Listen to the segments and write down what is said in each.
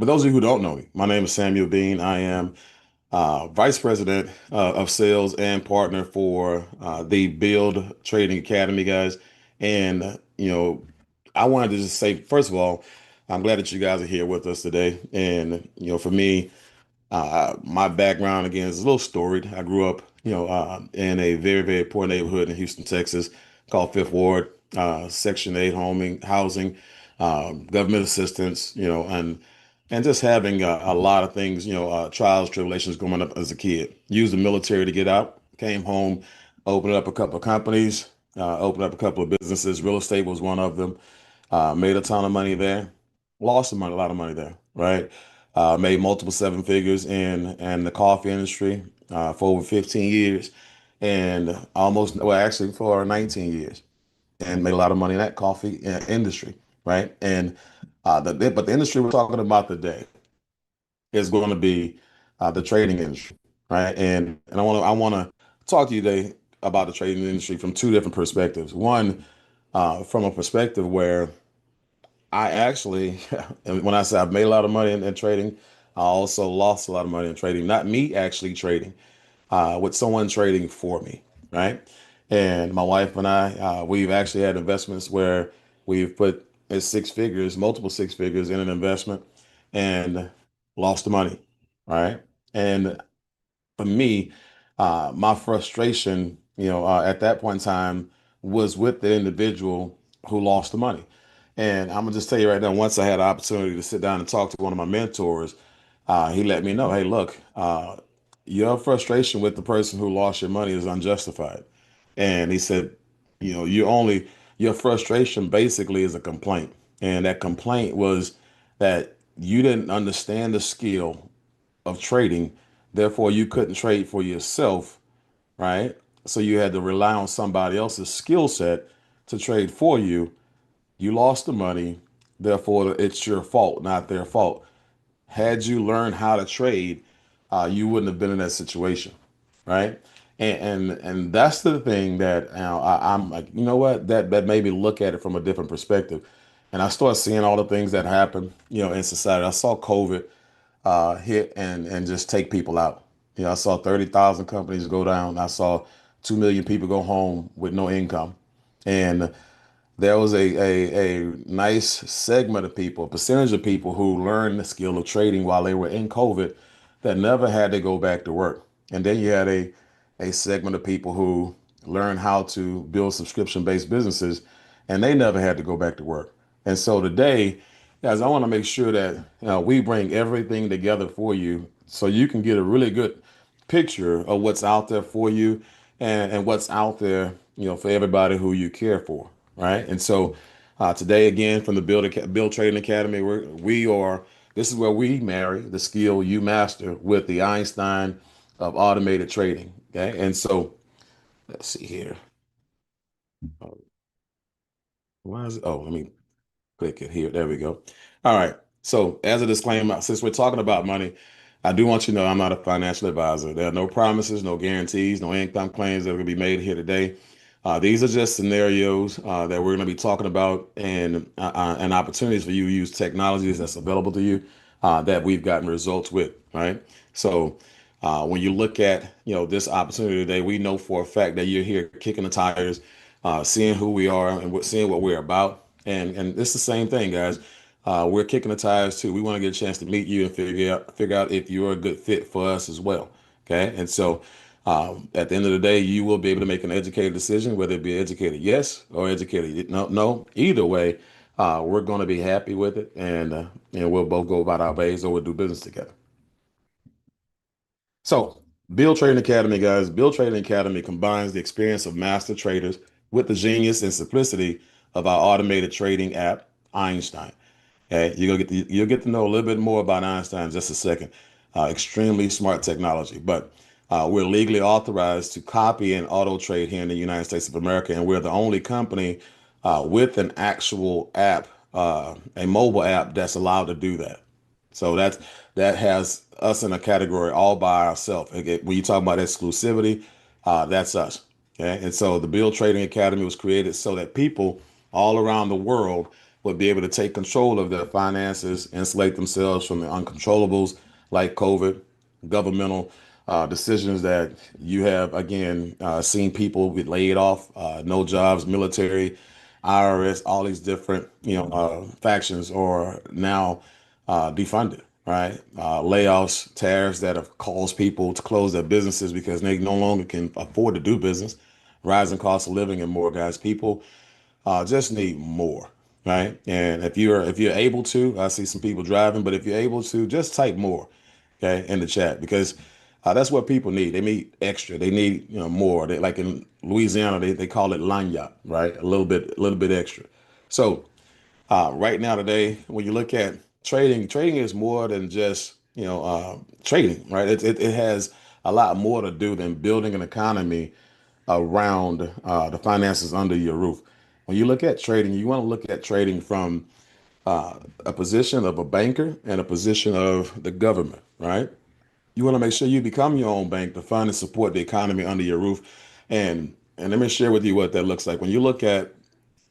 For those of you who don't know me, my name is Samuel Bean. I am Vice President of Sales and Partner for the Build Trading Academy, guys. And, I wanted to just say, first of all, I'm glad that you guys are here with us today. And, for me, my background, again, is a little storied. I grew up, in a very, very poor neighborhood in Houston, Texas, called Fifth Ward, Section 8 housing, government assistance, and just having a lot of things, trials, tribulations growing up as a kid. Used the military to get out, came home, opened up a couple of companies, opened up a couple of businesses. Real estate was one of them. Made a ton of money there, lost some money, a lot of money there, right? Made multiple seven figures in the coffee industry for over 15 years and almost, well, actually for 19 years and made a lot of money in that coffee industry, right? And but the industry we're talking about today is going to be the trading industry, right? And I want to talk to you today about the trading industry from two different perspectives. One, from a perspective where I actually, and when I say I've made a lot of money in trading, I also lost a lot of money in trading. Not me actually trading, with someone trading for me, right? And my wife and I, we've actually had investments where we've put six figures, multiple six figures in an investment and lost the money, right? And for me, my frustration, at that point in time was with the individual who lost the money. And I'm gonna just tell you right now, once I had the opportunity to sit down and talk to one of my mentors, he let me know, hey, look, your frustration with the person who lost your money is unjustified. And he said, your frustration basically is a complaint. And that complaint was that you didn't understand the skill of trading. Therefore, you couldn't trade for yourself, right? So you had to rely on somebody else's skill set to trade for you. You lost the money. Therefore, it's your fault, not their fault. Had you learned how to trade, you wouldn't have been in that situation, right? And that's the thing that I'm like, you know what? That made me look at it from a different perspective, and I started seeing all the things that happen, in society. I saw COVID hit and just take people out. I saw 30,000 companies go down. I saw 2 million people go home with no income. And there was a nice segment of people, a percentage of people who learned the skill of trading while they were in COVID that never had to go back to work. And then you had a segment of people who learned how to build subscription-based businesses and they never had to go back to work. And so today, guys, I want to make sure that we bring everything together for you so you can get a really good picture of what's out there for you and what's out there, for everybody who you care for, right? And so today, again, from the Build Trading Academy, this is where we marry the skill you master with the Einstein of automated trading. Okay, and so let's see here. Oh, why is it? Oh, let me click it here. There we go. All right. So, as a disclaimer, since we're talking about money, I do want you to know I'm not a financial advisor. There are no promises, no guarantees, no income claims that are going to be made here today. These are just scenarios that we're going to be talking about and opportunities for you to use technologies that's available to you that we've gotten results with, right? So, when you look at this opportunity today, we know for a fact that you're here kicking the tires, seeing who we are and seeing what we're about. And it's the same thing, guys. We're kicking the tires too. We want to get a chance to meet you and figure out if you're a good fit for us as well. Okay. And so at the end of the day, you will be able to make an educated decision, whether it be educated yes or educated no. No, either way, we're going to be happy with it, and we'll both go about our ways, or we'll do business together. So, Build Trading Academy, guys. Build Trading Academy combines the experience of master traders with the genius and simplicity of our automated trading app, Einstein. Okay, you'll get to know a little bit more about Einstein in just a second. Extremely smart technology, but we're legally authorized to copy and auto trade here in the United States of America, and we're the only company with an actual app, a mobile app that's allowed to do that. So that has us in a category all by ourselves. When you talk about exclusivity, that's us. Okay, and so the Build Trading Academy was created so that people all around the world would be able to take control of their finances, insulate themselves from the uncontrollables like COVID, governmental decisions that you have, again, seen people get laid off, no jobs, military, IRS, all these different, factions are now defunded, right? Layoffs, tariffs that have caused people to close their businesses because they no longer can afford to do business, rising cost of living and more, guys. People just need more, right? And if you're able to, I see some people driving, but if you're able to, just type more, okay, in the chat because that's what people need. They need extra. They need more. They, like in Louisiana, they call it lagniappe, right? A little bit extra. So right now today, when you look at trading, trading is more than just trading, right? It has a lot more to do than building an economy around the finances under your roof. When you look at trading, you want to look at trading from a position of a banker and a position of the government, right? You want to make sure you become your own bank to fund and support the economy under your roof. And let me share with you what that looks like. When you look at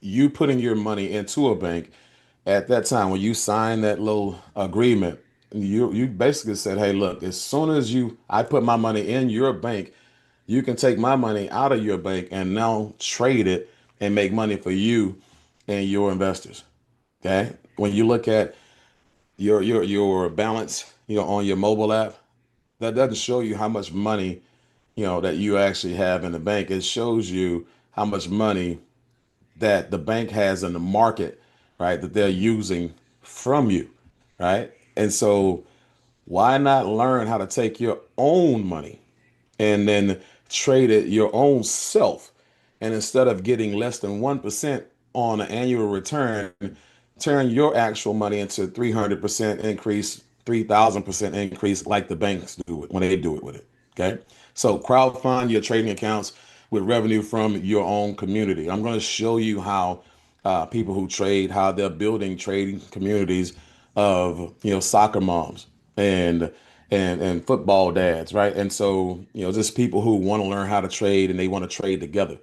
you putting your money into a bank at that time, when you sign that little agreement, you basically said, hey, look, as soon as I put my money in your bank, you can take my money out of your bank and now trade it and make money for you and your investors. Okay. When you look at your balance, on your mobile app, that doesn't show you how much money, that you actually have in the bank. It shows you how much money that the bank has in the market, right? That they're using from you, right? And so why not learn how to take your own money and then trade it your own self. And instead of getting less than 1% on an annual return, turn your actual money into 300% increase, 3,000% increase, like the banks do it when they do it with it. Okay. So crowdfund your trading accounts with revenue from your own community. I'm going to show you how people who trade, how they're building trading communities of, soccer moms and and football dads, right? And so, just people who want to learn how to trade and they want to trade together.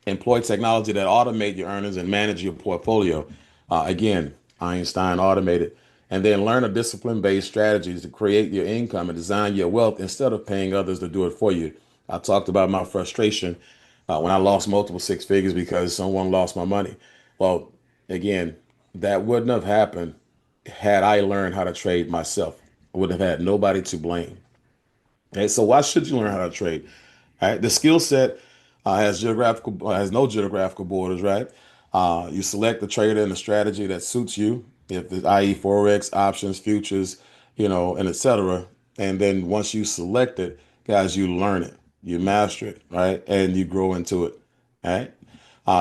Employ technology that automate your earnings and manage your portfolio. Again, Einstein automated. And then learn a discipline-based strategies to create your income and design your wealth instead of paying others to do it for you. I talked about my frustration when I lost multiple six figures because someone lost my money. Well, again, that wouldn't have happened had I learned how to trade myself. I would have had nobody to blame. Okay, so why should you learn how to trade? All right, the skill set has no geographical borders, right? You select the trader and the strategy that suits you, if the i.e. forex, options, futures, and etc. And then once you select it, guys, you learn it, you master it, right, and you grow into it. All right.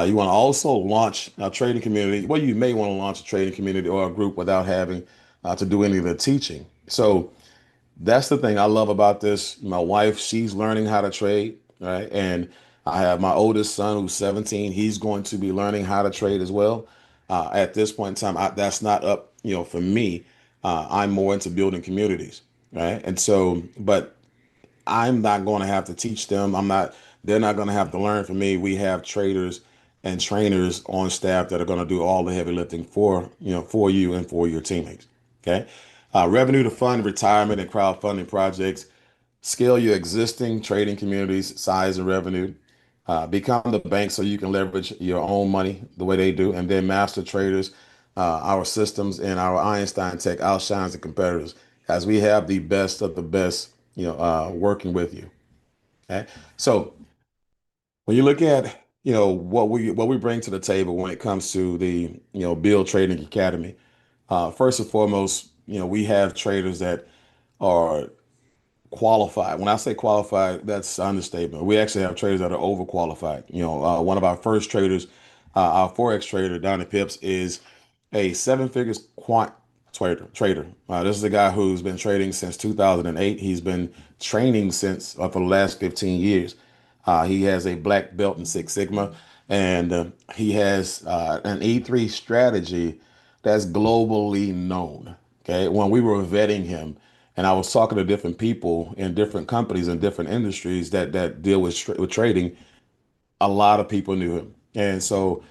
You want to also launch a trading community. Well, you may want to launch a trading community or a group without having to do any of the teaching. So that's the thing I love about this. My wife, she's learning how to trade, right? And I have my oldest son who's 17. He's going to be learning how to trade as well. At this point in time, that's not up, for me. I'm more into building communities, right? And so, but I'm not going to have to teach them. They're not going to have to learn from me. We have traders and trainers on staff that are going to do all the heavy lifting for you and for your teammates. Okay. Revenue to fund retirement and crowdfunding projects. Scale your existing trading communities, size and revenue. Become the bank so you can leverage your own money the way they do, and then master traders. Our systems and our Einstein tech outshines the competitors as we have the best of the best, working with you. Okay, so when you look at what we bring to the table when it comes to the Build Trading Academy, first and foremost, we have traders that are qualified. When I say qualified, that's an understatement. We actually have traders that are overqualified. One of our first traders, our forex trader, Donnie Pips, is a seven figures quant trader. This is a guy who's been trading since 2008. He's been training since for the last 15 years. He has a black belt in Six Sigma, and he has an E3 strategy that's globally known. Okay, when we were vetting him, and I was talking to different people in different companies and different industries that deal with trading, a lot of people knew him. And so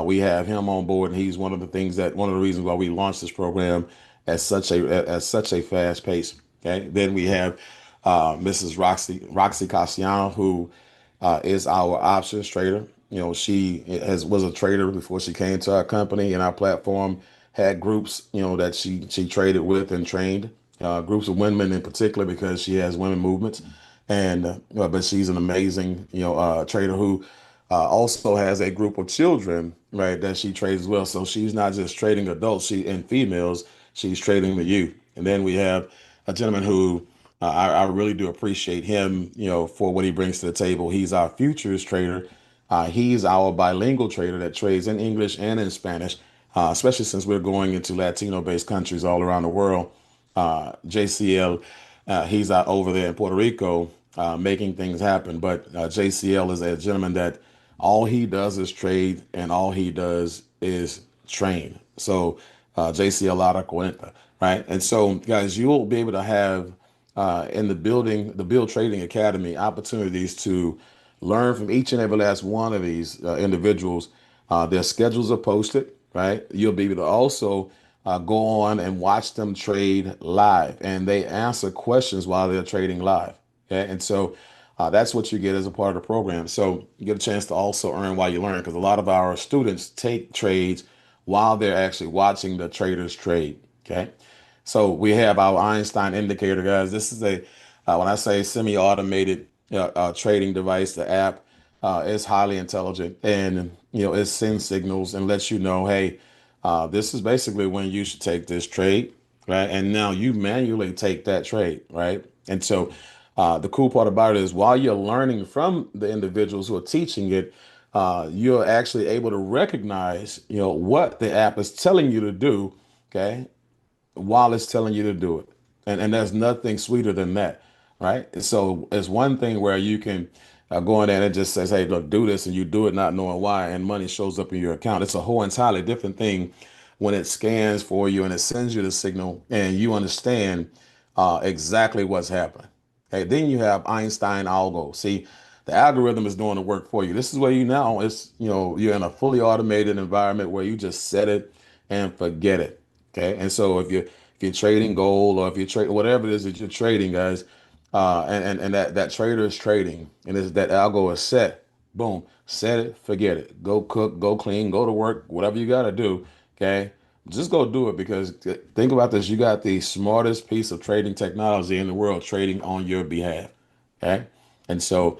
We have him on board, and he's one of the reasons why we launched this program at such a fast pace. Okay, then we have Mrs. Roxy Cassiano, who is our options trader. She has was a trader before she came to our company, and our platform had groups, that she traded with and trained groups of women in particular because she has women movements, and but she's an amazing, trader who also has a group of children, right, that she trades as well. So she's not just trading adults, she and females, she's trading the youth. And then we have a gentleman who I really do appreciate him, for what he brings to the table. He's our futures trader. He's our bilingual trader that trades in English and in Spanish, especially since we're going into Latino-based countries all around the world. JCL, he's out over there in Puerto Rico, making things happen. But JCL is a gentleman that all he does is trade and all he does is train. So JCL Lara Cuenta, right? And so, guys, you'll be able to have in the Build Trading Academy opportunities to learn from each and every last one of these individuals. Their schedules are posted, right? You'll be able to also go on and watch them trade live, and they answer questions while they're trading live. Okay, and so that's what you get as a part of the program. So you get a chance to also earn while you learn, because a lot of our students take trades while they're actually watching the traders trade. Okay, so we have our Einstein indicator, guys. This is when I say semi-automated trading device, the app is highly intelligent, and it sends signals and lets you know, hey, this is basically when you should take this trade, right? And now you manually take that trade, right? And so the cool part about it is while you're learning from the individuals who are teaching it, you're actually able to recognize, what the app is telling you to do, okay, while it's telling you to do it. And there's nothing sweeter than that, right? So it's one thing where you can go in there and it just says, hey, look, do this, and you do it not knowing why, and money shows up in your account. It's a whole entirely different thing when it scans for you and it sends you the signal and you understand exactly what's happening. Okay, then you have Einstein algo. See, the algorithm is doing the work for you. This is where you're in a fully automated environment where you just set it and forget it. Okay, and so if you're trading gold, or if you're trading whatever it is that you're trading, guys, and that trader is trading, and is that algo is set, boom, set it, forget it, go cook, go clean, go to work, whatever you got to do. Okay, just go do it, because think about this: you got the smartest piece of trading technology in the world trading on your behalf. Okay, and so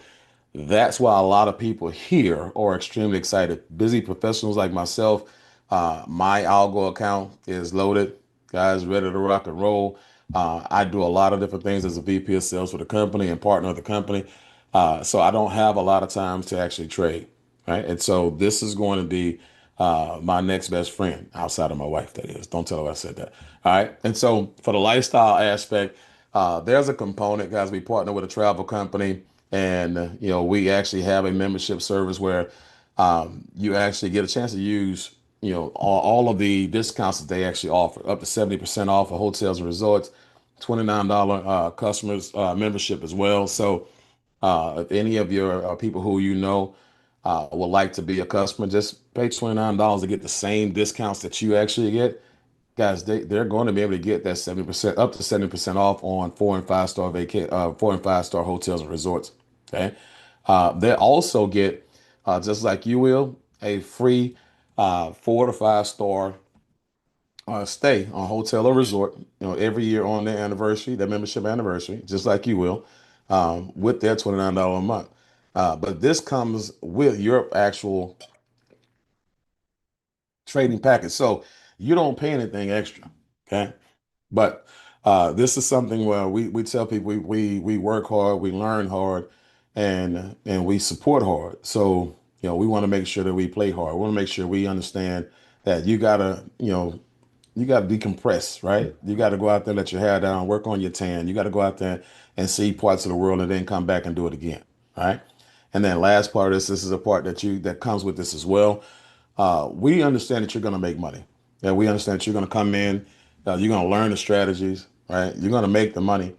that's why a lot of people here are extremely excited. Busy professionals like myself, my algo account is loaded, guys, ready to rock and roll. I do a lot of different things as a VP of sales for the company and partner of the company. So I don't have a lot of time to actually trade, right? And so this is going to be my next best friend outside of my wife, that is. Don't tell her I said that. All right. And so for the lifestyle aspect, there's a component, guys. We partner with a travel company, and we actually have a membership service where you actually get a chance to use all of the discounts that they actually offer, up to 70% off of hotels and resorts, $29 customers membership as well. So if any of your people who would like to be a customer, just pay $29 to get the same discounts that you actually get. Guys, they're going to be able to get that 70%, up to 70% off on 4 and 5 star hotels and resorts. Okay. They also get, just like you will, a free 4 to 5 star stay on hotel or resort, every year on their anniversary, their membership anniversary, just like you will, with their $29 a month. But this comes with your actual trading package. So you don't pay anything extra. Okay. But this is something where we tell people we work hard, we learn hard, and we support hard. So we want to make sure that we play hard. We want to make sure we understand that you gotta decompress, right? You got to go out there, let your hair down, work on your tan. You got to go out there and see parts of the world, and then come back and do it again, right? And then last part is this is a part that comes with this as well. We understand that you're going to make money. Yeah, we understand that you're going to come in, you're going to learn the strategies, right? You're going to make the money.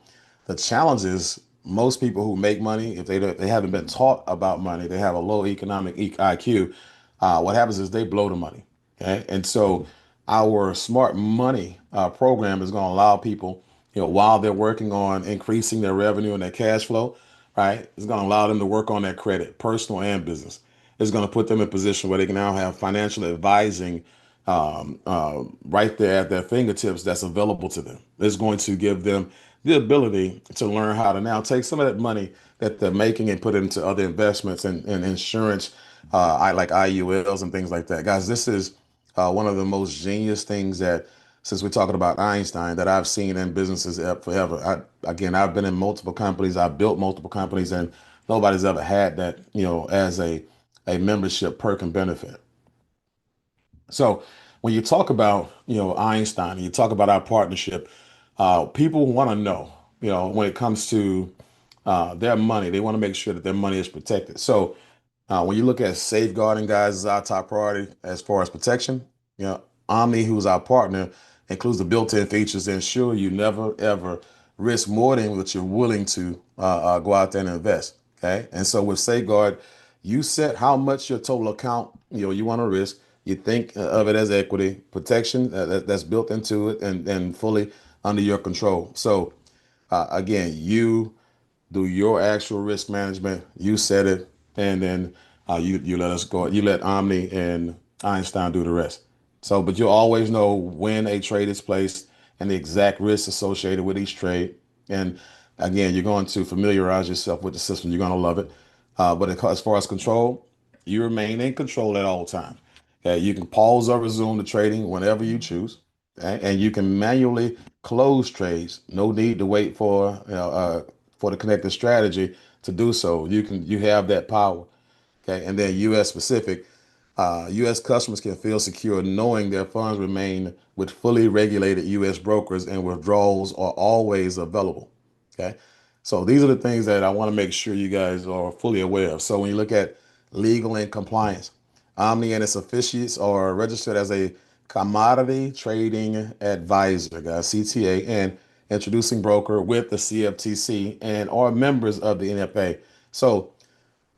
The challenge is most people who make money, if they haven't been taught about money, they have a low economic IQ. what happens is they blow the money. Okay. And so our smart money program is going to allow people, while they're working on increasing their revenue and their cash flow, right? It's going to allow them to work on their credit, personal and business. It's going to put them in a position where they can now have financial advising right there at their fingertips that's available to them. It's going to give them the ability to learn how to now take some of that money that they're making and put it into other investments and insurance, I like IULs and things like that. Guys, this is one of the most genius things that, since we're talking about Einstein, that I've seen in businesses forever. Again, I've been in multiple companies, I've built multiple companies, and nobody's ever had that, as a membership perk and benefit. So when you talk about, Einstein, and you talk about our partnership, people want to know, when it comes to their money, they want to make sure that their money is protected. So when you look at safeguarding guys as our top priority as far as protection, Omni, who's our partner, includes the built-in features that ensure you never ever risk more than what you're willing to go out there and invest. Okay, and so with Safeguard, you set how much your total account you want to risk. You think of it as equity protection that's built into it and fully under your control. So again, you do your actual risk management. You set it, and then you let us go. You let Omni and Einstein do the rest. So, but you'll always know when a trade is placed and the exact risks associated with each trade. And again, you're going to familiarize yourself with the system. You're going to love it. But as far as control, you remain in control at all times. Okay, you can pause or resume the trading whenever you choose, okay? And you can manually close trades. No need to wait for the connected strategy to do so. You have that power. Okay, and then U.S. specific, U.S. customers can feel secure knowing their funds remain with fully regulated U.S. brokers and withdrawals are always available. Okay, so these are the things that I want to make sure you guys are fully aware of. So when you look at legal and compliance, Omni and its affiliates are registered as a commodity trading advisor, guys, CTA, and introducing broker with the CFTC and are members of the NFA. So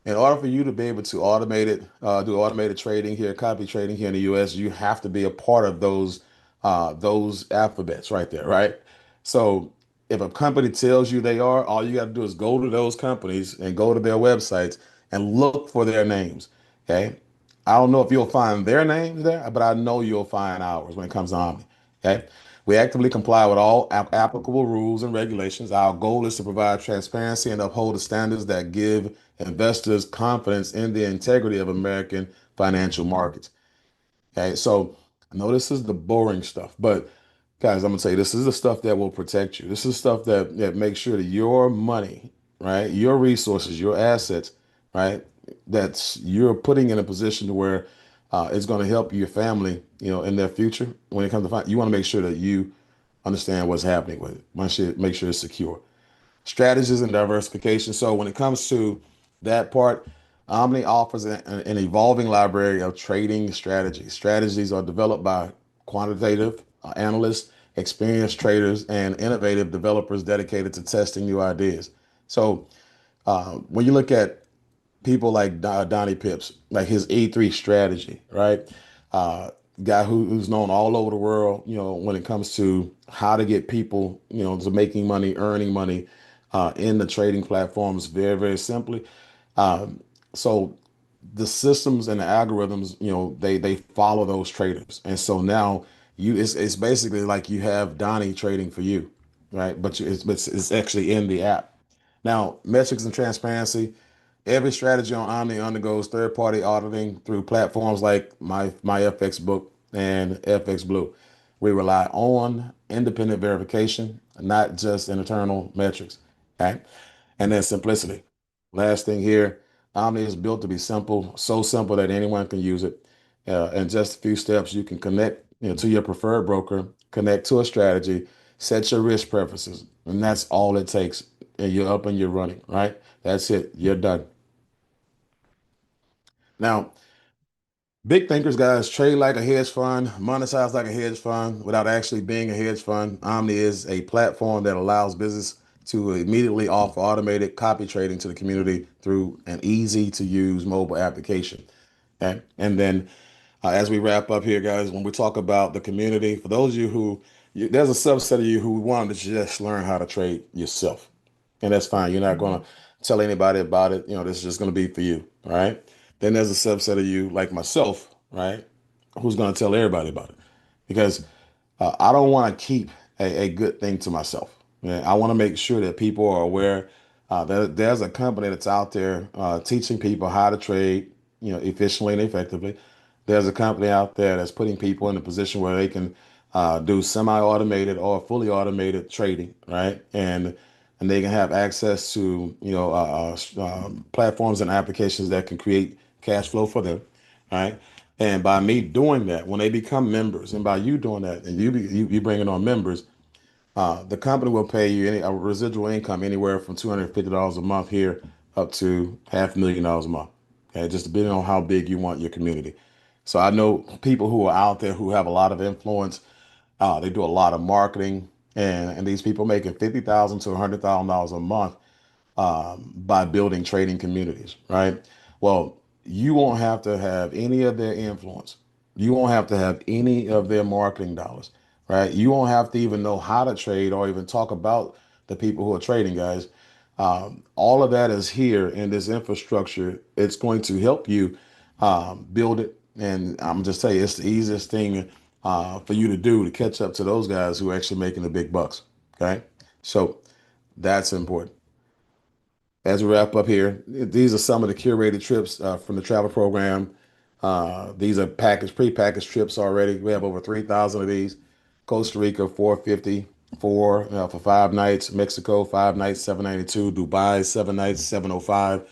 in order for you to be able to do automated trading here, copy trading here in the US, you have to be a part of those alphabets right there, right? So if a company tells you they are, all you got to do is go to those companies and go to their websites and look for their names. Okay. I don't know if you'll find their names there, but I know you'll find ours when it comes to Omni. Okay. We actively comply with all applicable rules and regulations. Our goal is to provide transparency and uphold the standards that give investors confidence in the integrity of American financial markets. Okay, so I know this is the boring stuff, but guys, I'm gonna tell you, this is the stuff that will protect you. This is stuff that makes sure that your money, right, your resources, your assets, right, that's you're putting in a position to where it's going to help your family, in their future. When it comes to you want to make sure that you understand what's happening with it. Want to make sure it's secure. Strategies and diversification. So when it comes to that part, Omni offers an evolving library of trading strategies. Strategies are developed by quantitative analysts, experienced traders, and innovative developers dedicated to testing new ideas. So when you look at people like Donnie Pips, like his E3 strategy, right? Uh, Guy who's known all over the world, when it comes to how to get people, to making money, earning money in the trading platforms very, very simply. Um, so the systems and the algorithms, they follow those traders. And so now it's basically like you have Donnie trading for you, right? But it's actually in the app. Now, metrics and transparency. Every strategy on Omni undergoes third-party auditing through platforms like my FX Book and FX Blue. We rely on independent verification, not just internal metrics. Okay. And then simplicity. Last thing here, Omni is built to be simple, so simple that anyone can use it. In just a few steps, you can connect, to your preferred broker, connect to a strategy, set your risk preferences, and that's all it takes. And you're up and you're running, right? That's it. You're done. Now, big thinkers, guys, trade like a hedge fund, monetize like a hedge fund without actually being a hedge fund. Omni is a platform that allows business to immediately offer automated copy trading to the community through an easy to use mobile application. Okay. And then as we wrap up here, guys, when we talk about the community, for those of you who, there's a subset of you who wanted to just learn how to trade yourself. And that's fine. You're not going to tell anybody about it. This is just going to be for you. All right. Then there's a subset of you, like myself, right, who's going to tell everybody about it. Because I don't want to keep a good thing to myself. Yeah, I want to make sure that people are aware that there's a company that's out there teaching people how to trade, efficiently and effectively. There's a company out there that's putting people in a position where they can do semi-automated or fully automated trading, right? And they can have access to platforms and applications that can create cash flow for them, right? And by me doing that, when they become members, and by you doing that, and you bringing on members, the company will pay you a residual income anywhere from $250 a month here up to $500,000 a month. Okay, just depending on how big you want your community. So I know people who are out there who have a lot of influence. They do a lot of marketing, and these people making $50,000 to $100,000 a month by building trading communities, right? Well, you won't have to have any of their influence. You won't have to have any of their marketing dollars, right? You won't have to even know how to trade or even talk about the people who are trading, guys. All of that is here in this infrastructure. It's going to help you build it. And I'm just telling you, it's the easiest thing for you to do to catch up to those guys who are actually making the big bucks. Okay. So that's important. As we wrap up here, these are some of the curated trips from the travel program. These are pre-packaged trips already. We have over 3,000 of these. Costa Rica, 450 for 5 nights. Mexico, 5 nights, 792. Dubai, 7 nights, 705.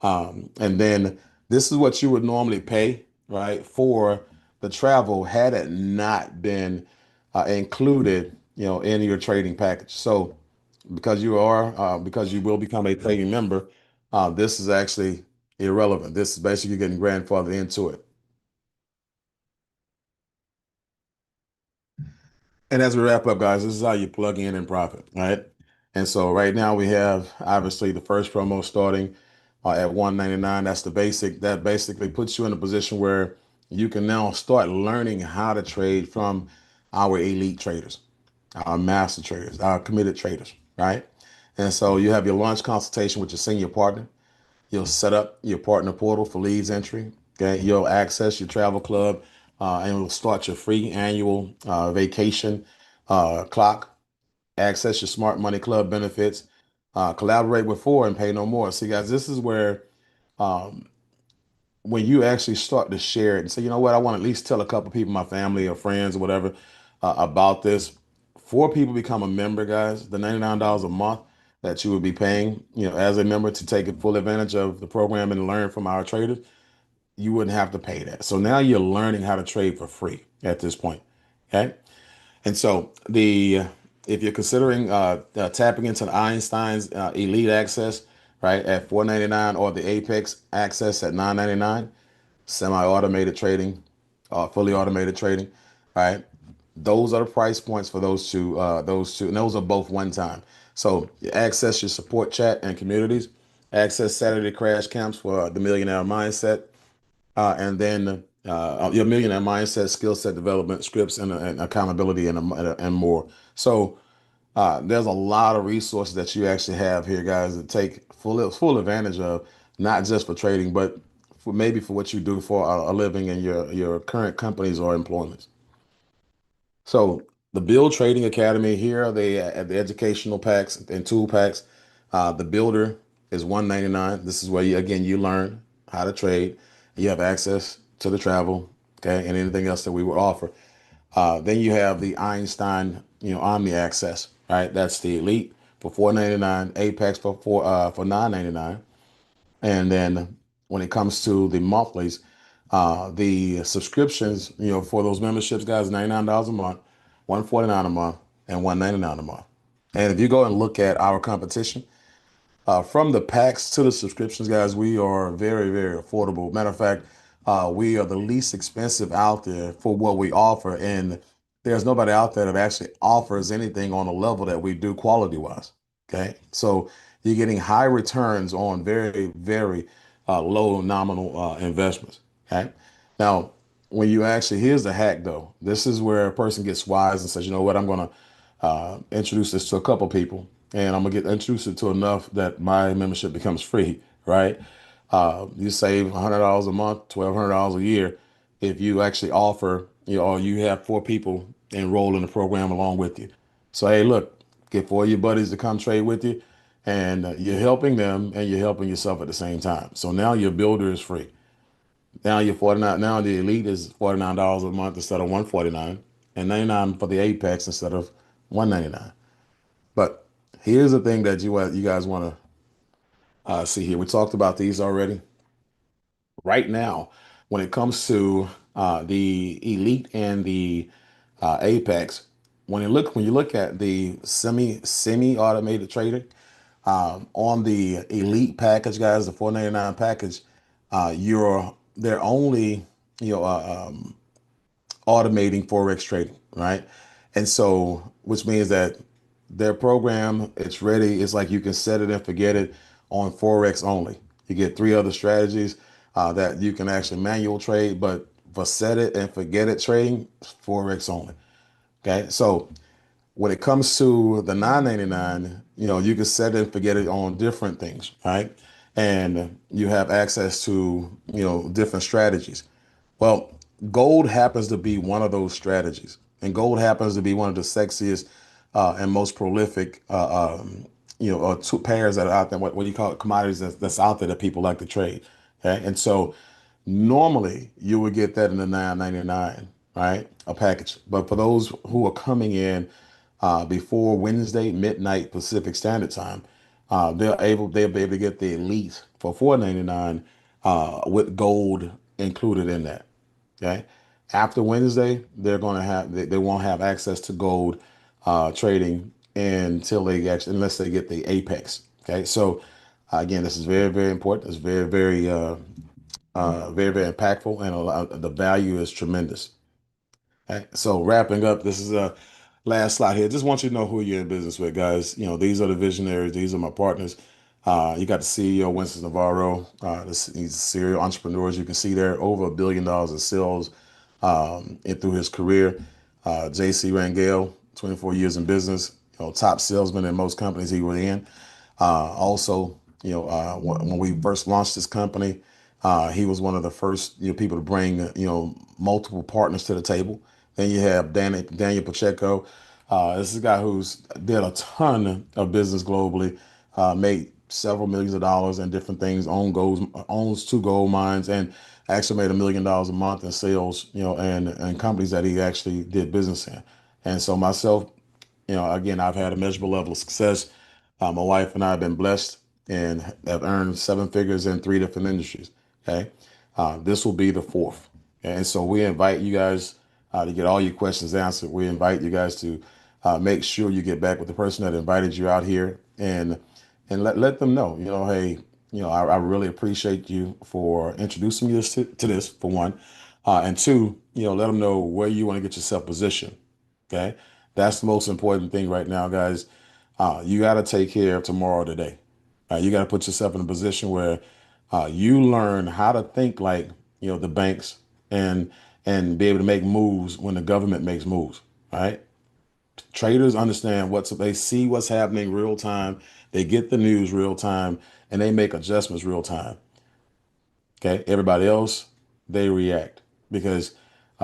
And then this is what you would normally pay, right, for the travel had it not been included, in your trading package. So because you will become a paying member, this is actually irrelevant. This is basically getting grandfathered into it. And as we wrap up, guys, this is how you plug in and profit, right? And so right now we have obviously the first promo starting at 199. That's the basic. That basically puts you in a position where you can now start learning how to trade from our elite traders, our master traders, our committed traders, right? And so you have your launch consultation with your senior partner. You'll set up your partner portal for leads entry. Okay, you'll access your travel club, and you'll start your free annual vacation clock. Access your smart money club benefits. Collaborate with four and pay no more. See, guys, this is where um, when you actually start to share it and say, you know what, I want to at least tell a couple people, my family or friends or whatever, about this. Four people become a member, guys. The $99 a month that you would be paying, as a member to take full advantage of the program and learn from our traders, you wouldn't have to pay that. So now you're learning how to trade for free at this point. Okay. And so if you're considering tapping into the Einstein's Elite Access, right, at 499, or the Apex Access at 999, semi-automated trading, fully automated trading, right? Those are the price points for those two, and those are both one time. So you access your support chat and communities, access Saturday crash camps for the Millionaire Mindset, and then your Millionaire Mindset, skill set development, scripts, and accountability, and more. So there's a lot of resources that you actually have here, guys, to take full advantage of, not just for trading, but maybe for what you do for a living in your current companies or employments. So the Build Trading Academy, here are the educational packs and tool packs. The Builder is 199. This is where you learn how to trade. You have access to the travel, okay, and anything else that we would offer. Then you have the Einstein, Omni Access, right? That's the Elite for 499, Apex for 999, and then when it comes to the monthlies, the subscriptions, for those memberships, guys, $99 a month, 149 a month, and 199 a month. And if you go and look at our competition, from the packs to the subscriptions, guys, we are very, very affordable. Matter of fact, we are the least expensive out there for what we offer. And there's nobody out there that actually offers anything on a level that we do quality wise. Okay. So you're getting high returns on very, very low nominal investments. Okay. Now, when you actually, here's the hack though. This is where a person gets wise and says, you know what, I'm going to introduce this to a couple people, and I'm going to get introduced it to enough that my membership becomes free, right? You save $100 a month, $1,200 a year if you actually offer, or you have four people enroll in the program along with you. So, hey, look, get four of your buddies to come trade with you, and you're helping them and you're helping yourself at the same time. So now your builder is free. Now you're 49. Now the elite is $49 a month instead of 149, and 99 for the Apex instead of 199. But here's the thing that you guys want to see here. We talked about these already. Right now, when it comes to the elite and the Apex, when you look at the semi automated trading on the elite package, guys, the 499 package, they're only you know automating forex trading, right? And so, which means that their program, it's ready. It's like you can set it and forget it on forex only. You get three other strategies that you can actually manual trade, but for set it and forget it trading, forex only. Okay, so when it comes to the 999, you can set it and forget it on different things, right? And you have access to, different strategies. Well, gold happens to be one of those strategies, and gold happens to be one of the sexiest and most prolific, two pairs that are out there. What do you call it? Commodities that's out there that people like to trade. Okay, and so normally you would get that in the 999, right? A package. But for those who are coming in before Wednesday midnight Pacific Standard Time, they'll be able to get the elite for 499 with gold included in that. Okay. After Wednesday, they won't have access to gold trading until they actually unless they get the apex. Okay. So again, this is very, very important. It's very, very, very impactful, and the value is tremendous. Okay, so wrapping up, this is a last slide here. Just want you to know who you're in business with, guys. These are the visionaries. These are my partners. You got the CEO, Winston Navarro. He's a serial entrepreneur. As you can see there, over $1 billion in sales and through his career. JC Rangel, 24 years in business. Top salesman in most companies he was in. Also, when we first launched this company, he was one of the first people to bring multiple partners to the table. Then you have Daniel Pacheco. This is a guy who's did a ton of business globally, made several millions of dollars in different things, owns two gold mines, and actually made $1 million a month in sales, and companies that he actually did business in. And so myself, again, I've had a measurable level of success. My wife and I have been blessed and have earned seven figures in three different industries. Okay. This will be the fourth. And so we invite you guys to get all your questions answered. We invite you guys to make sure you get back with the person that invited you out here, and let them know, hey, I really appreciate you for introducing me to this, for one. And two, let them know where you want to get yourself positioned. Okay. That's the most important thing right now, guys. You got to take care of tomorrow today. You got to put yourself in a position where you learn how to think like, the banks, and be able to make moves when the government makes moves. Right? Traders understand they see what's happening real time. They get the news real time, and they make adjustments real time. Okay. Everybody else, they react because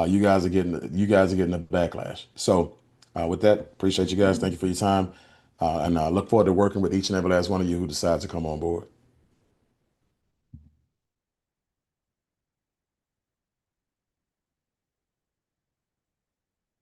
you guys are getting a backlash. So with that, appreciate you guys. Thank you for your time. And look forward to working with each and every last one of you who decides to come on board.